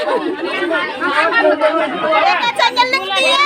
Kaca nyelek dia.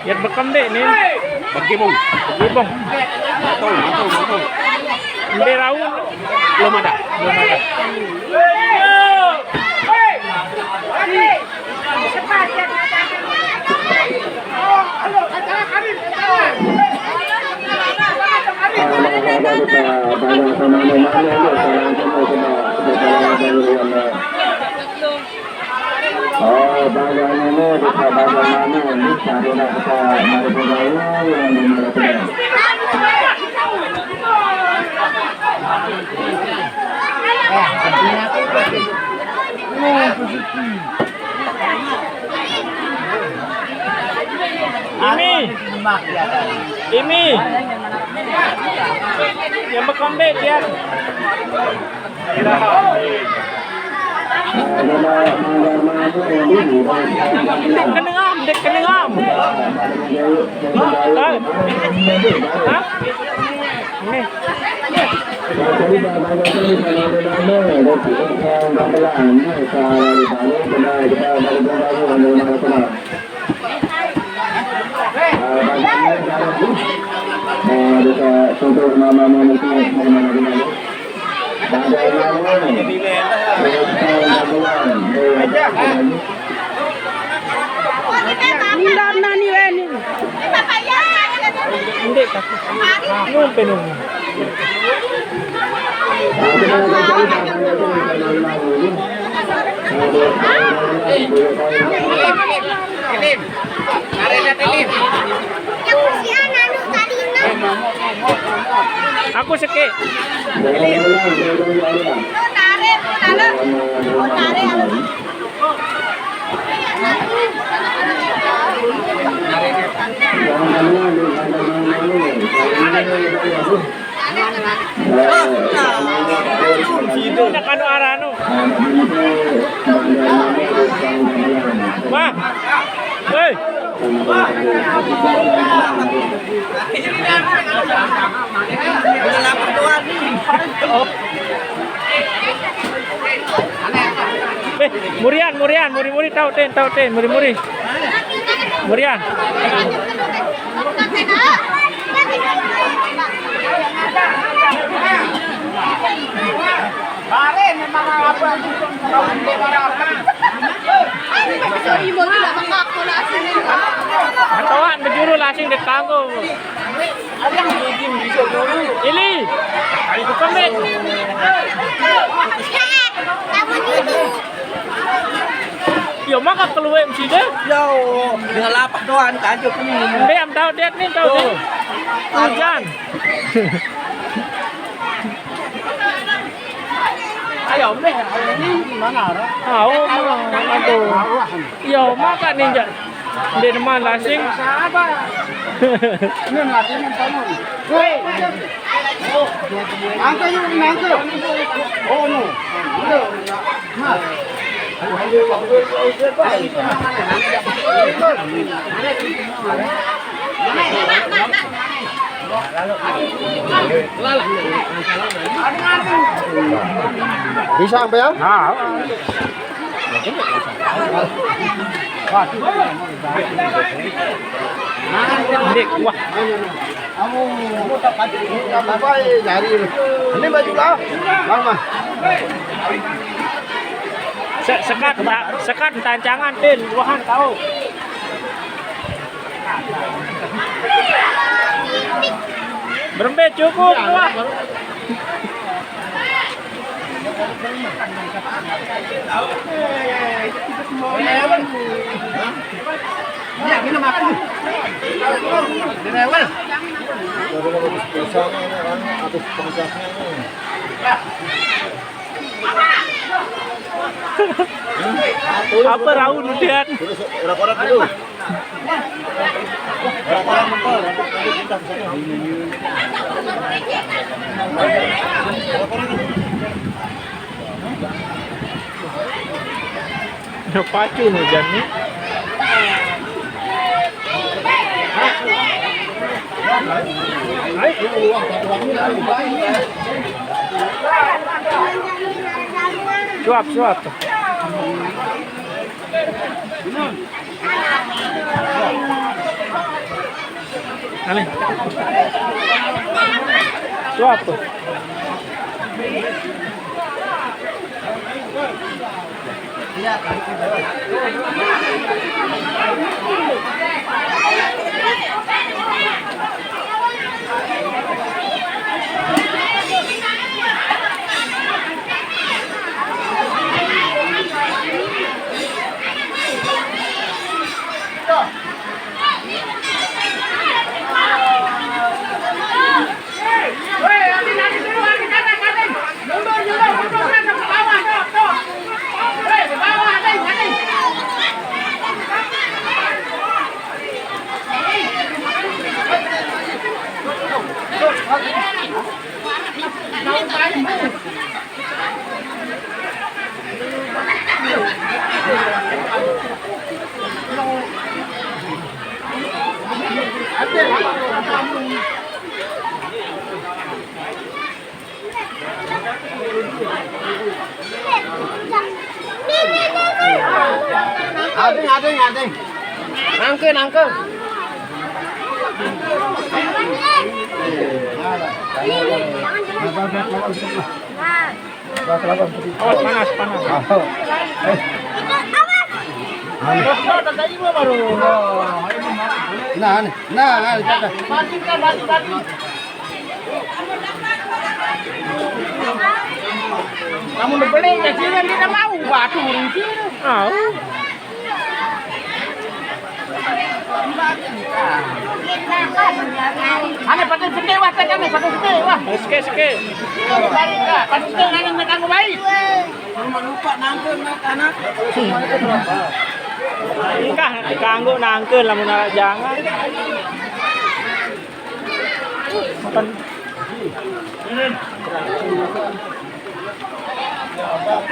Yat bekam deh nih. Bagi bung. Bagi bang. Mantul. Ini raun. Belum ada. Oh, bagaimana bisa bagaimana kita mari bergaul yang dimiliki. Ini yang bekam deh dia. Dek kenengam. Hah? Nih. Untuk nama-nama itu Nindam nani weni. Hindi kasi. Yung penung. Tilim. Arena tilim. Aku seke. Sino na kano arano? Ma. Hey. Murian, muri tahu ten, muri. Murian. Katawan bejuru lasing dek tanggo. Ili. Kali bukan deh. Yo maka keluar mesti deh. Yo, dengan lapak doang tajuk ini. Deh am tahu det nih tahu deh. Hujan. Ayo, deh, ini gimana? Tahu aduh. Yo maka ninja. Dia nama lasing. Ini lasing kamu. Hei. Angkat. Oh no. Bisa sampai ya? Dek, wah. Kamu tak pasti apa nyari. Ini baju lah. Mama. Sekat tancangan din, wahan tahu. Berembe cukup wah. Ya, minum aku. Direwel. Apa raun lihat? Orang-orang dulu. Pacu hujan nih. Suap. Alin. Suap tuh. Adeng. Nangke. Oh, panas. Nah, kamu udah beli ya sih kita mau batu sih. Ane pakai seke wah tekan pakai seke wah. Seke. Pakai seke nang megang baik. Lupa nangkeun anak. Semuanya berapa? Engkah dikanggo nangkeun lamun jangan. Makan.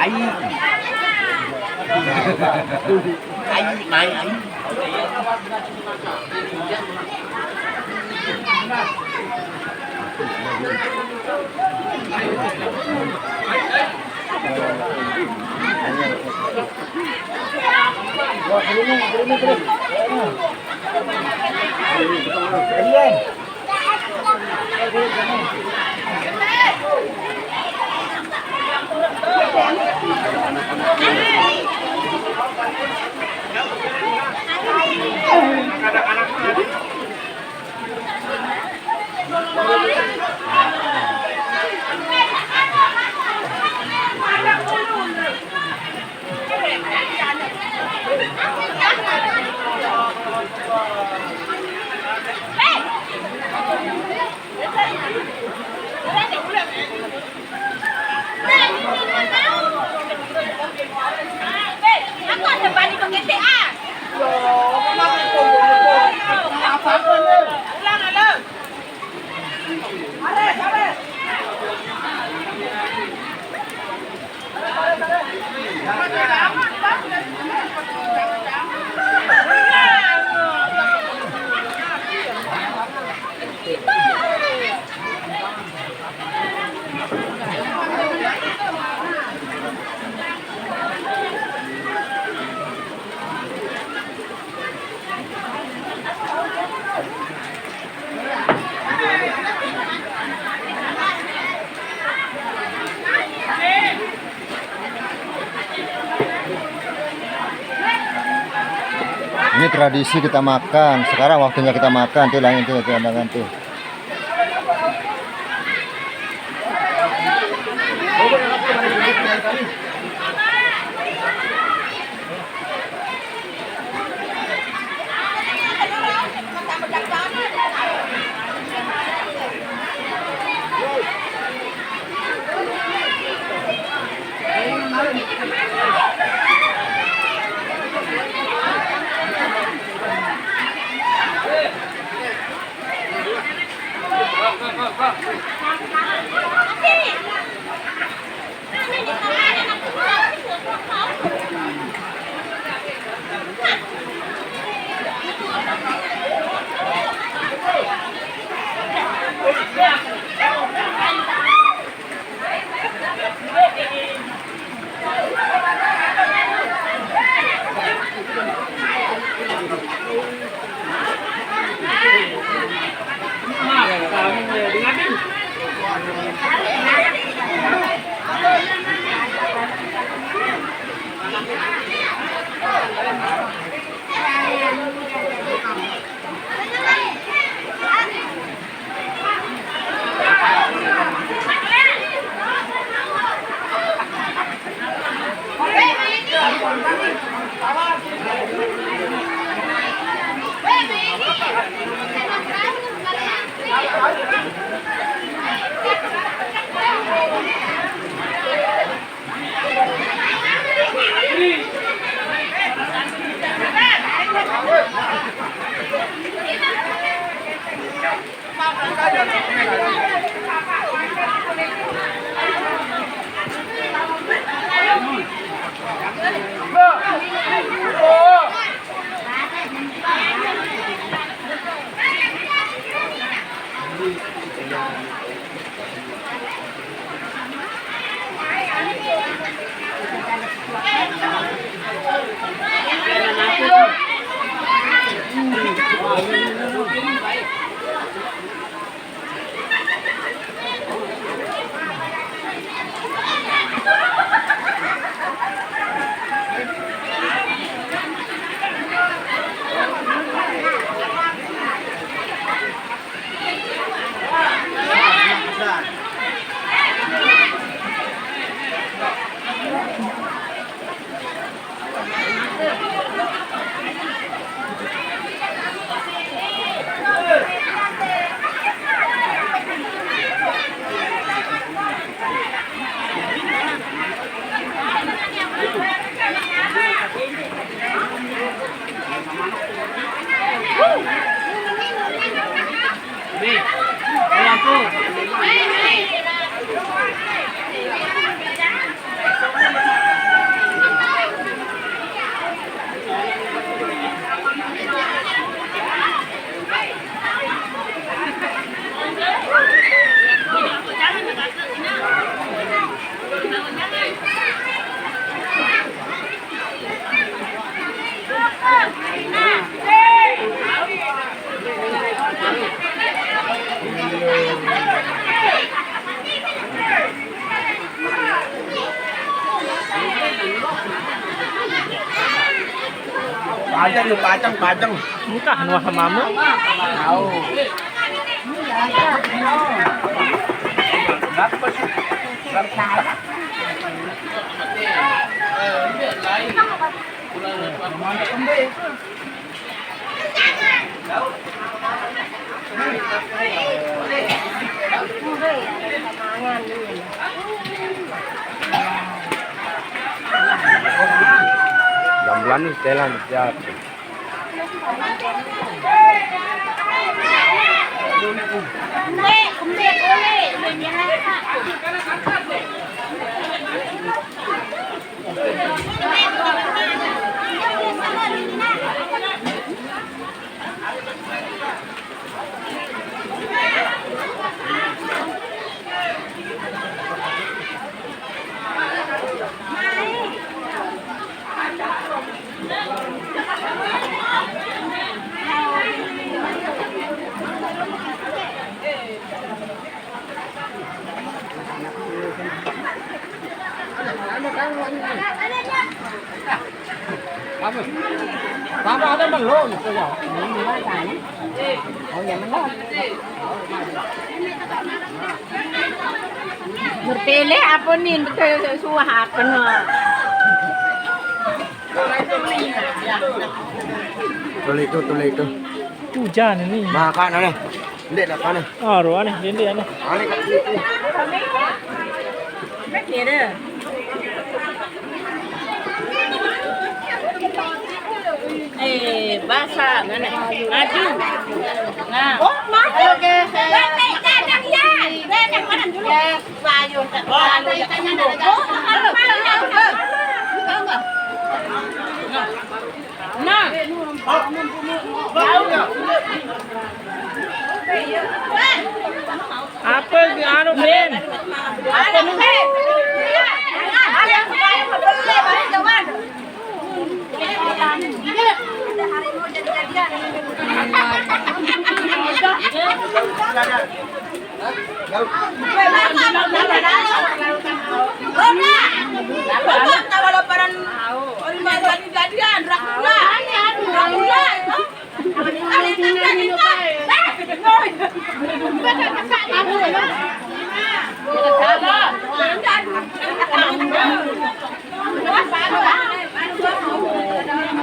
Ai. Aku ada balik ke GTA. Ulang ada. Ini tradisi kita makan. Sekarang waktunya kita makan. Tuh langit tuh pandangan tuh. Pajang. Muka nuah mama. Gambulan nih jalan siap. Tama ada belum? Berpilih apa nih suahakan. Tuloy ito. Hujan ini. Makan aneh. Hindi na aneh. Aduh aneh, ini aneh. Aneh ka dito. Basah mana? Maju. Nah. Oh, maju. Oke. Dadang ya. Dadang mana dulu? Ya, bayun. Nah. Apa anu Min? Ada nih. Ada yang saya beli balik jawan.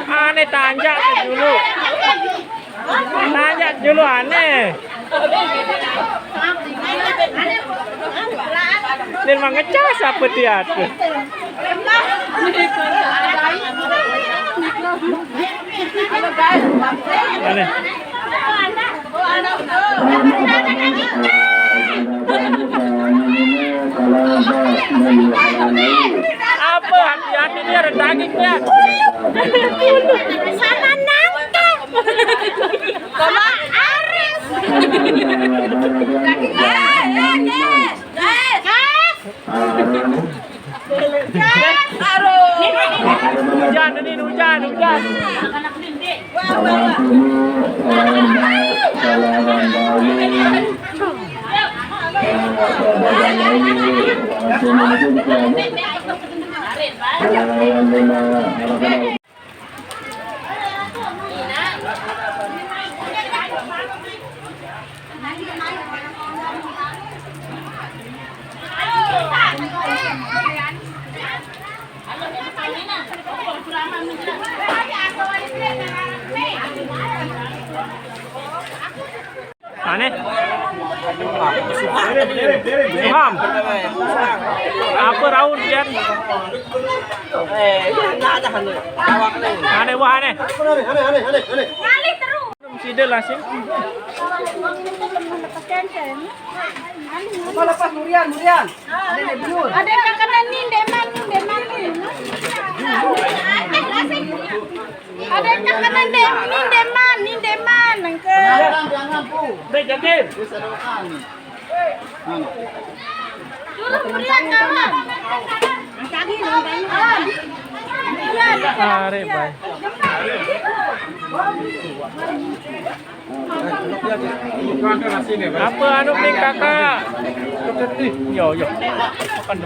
Aneh tanjak dulu. Tanjak dulu aneh. Dan mengecas apa dia tuh? Aneh. Apa hati-hati dia ada dagingnya. Sama nangka. Sama Aris. Hujan ini hujan. Aneh. Suham. Apa raun Jan? Aneh wah aneh. Sida langsung. Apa lepas Murian? Ada makanan nih, deman. Ada makanan deman, Uncle. Dek jamin. Murian kawan. Are bay. Apa anu nih kakak? Yo.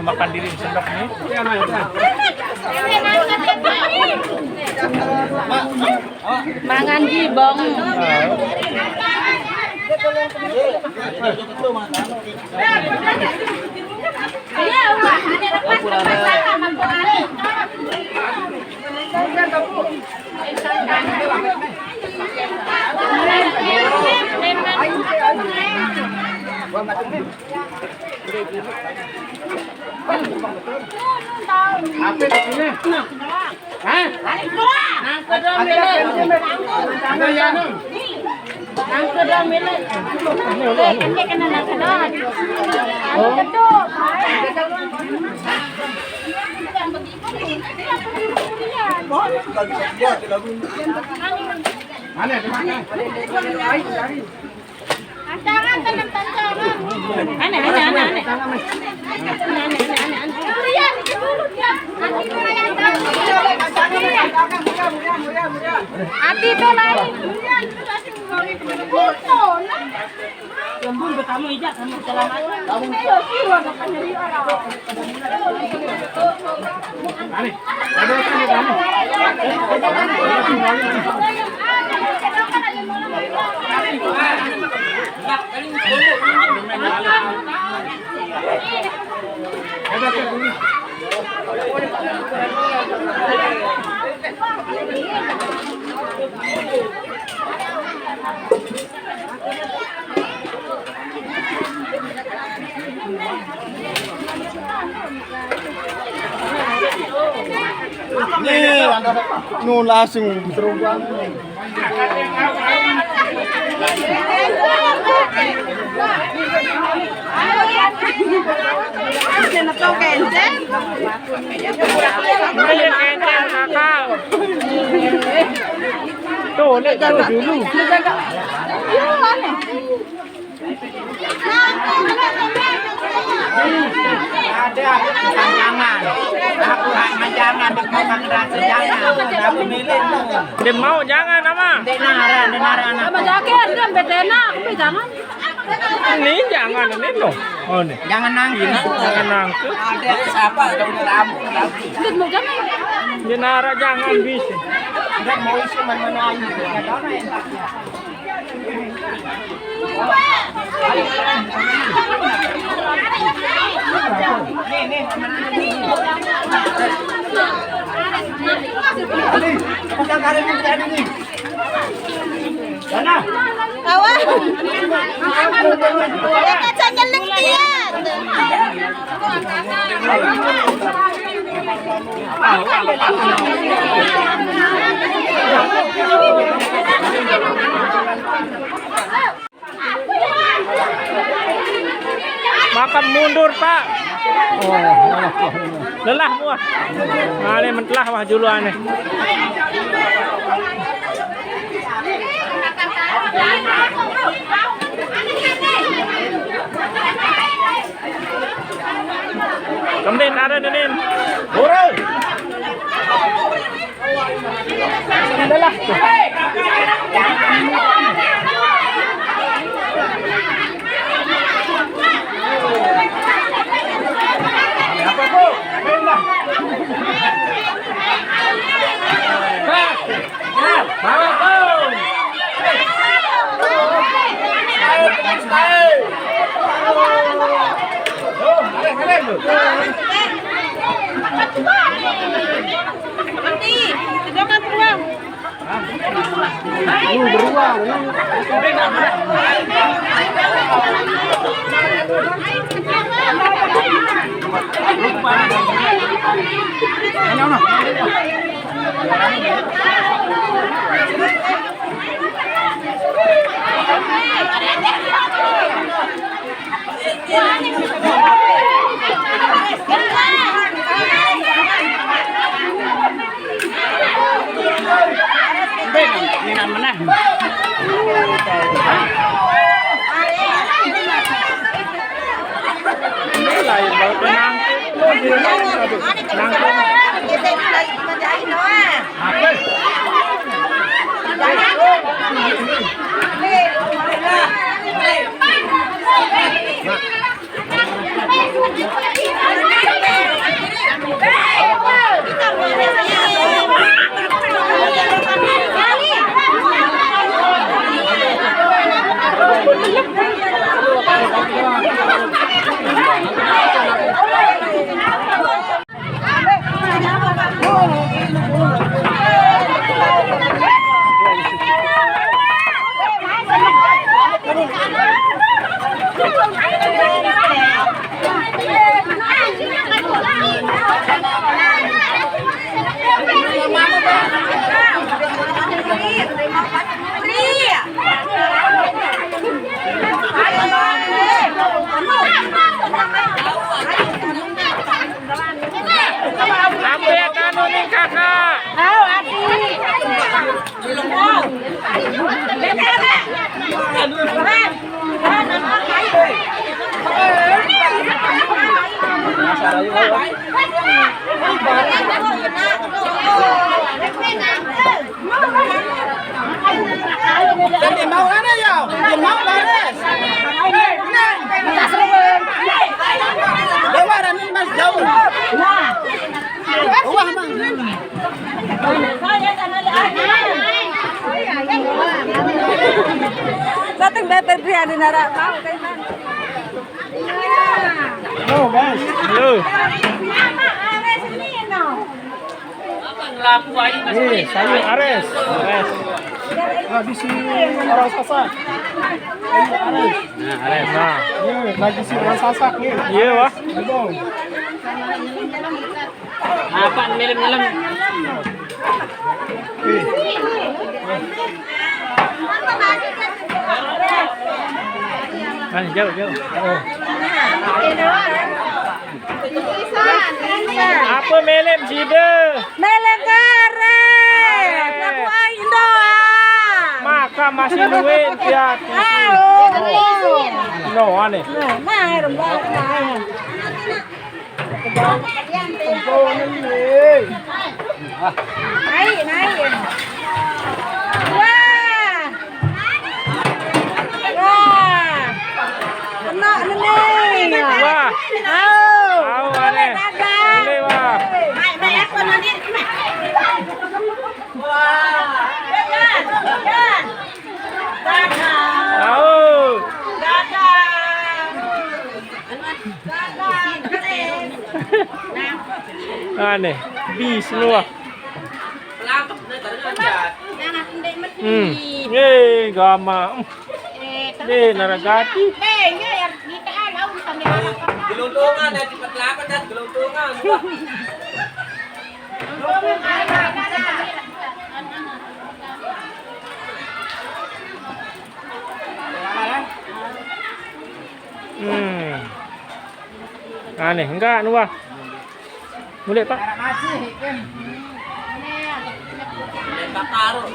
Makan diri sendok nih. Mangan gibong. Iya, Pak. Ada lepas sama Bu Ali. Apa di sini? Hah? Ada yang Mana? Tantangan, tantangan. Aneh. Durian, itu dulu dia. Hati itu lain. Durian itu kasih foto, nah. Lembun ke kamu ijak kamu selamat. Ayo siwa katanya dia orang. Ani, ada sini kamu. Nih, nu langsung terumbang. Main encer kakak. Tuh, lihat dulu. Ada jangan. Aku hanya jangan memang rasa jangan. Aku milih. Dia mau jangan nama. Denara anak. Sama jaket kan betena aku jangan. Ini jangan ini loh. Oh nih. Jangan nangis. Jangan nangkep. Ada siapa? Ada tamu. Lihat mau jangan. Dia nara jangan bisa. Enggak mau isi mana ayu. Ada orang yang taknya. Nih. Kita karen yang tadi nih. Sana. Awas. Ya kacanya lihat. Makan mundur Pak. Lelah muah. Male mentelah wah dulu aneh. Kemudian ada Nenin. Burung. Lelah. Apa bu? Pindah. Bawa kau. Jadi mau mana ya? Mau bares. tadi ada narak mau kan. No, guys. Halo. Nih, sayur Ares. Ares. Di sini orang sasak. Ares. Nah, Ares. Nah. Nih, lagi si orang sasak nih. Iya, wah. Betul. Apa nyelam-nyelam? Kan jauh. Apa melem sida? Melekare. Lagu Indo. Maka masih duit ya. No, aneh. Nah, rembang. Naik. Wah. Kena ini. Wah. Au aneh. Boleh wah. Au. Aneh. Bis semua. Gama. Naragati. Geluntungan dan cepat lapan dan geluntungan. Aneh, enggak nuah. Boleh Pak? Tak taruh.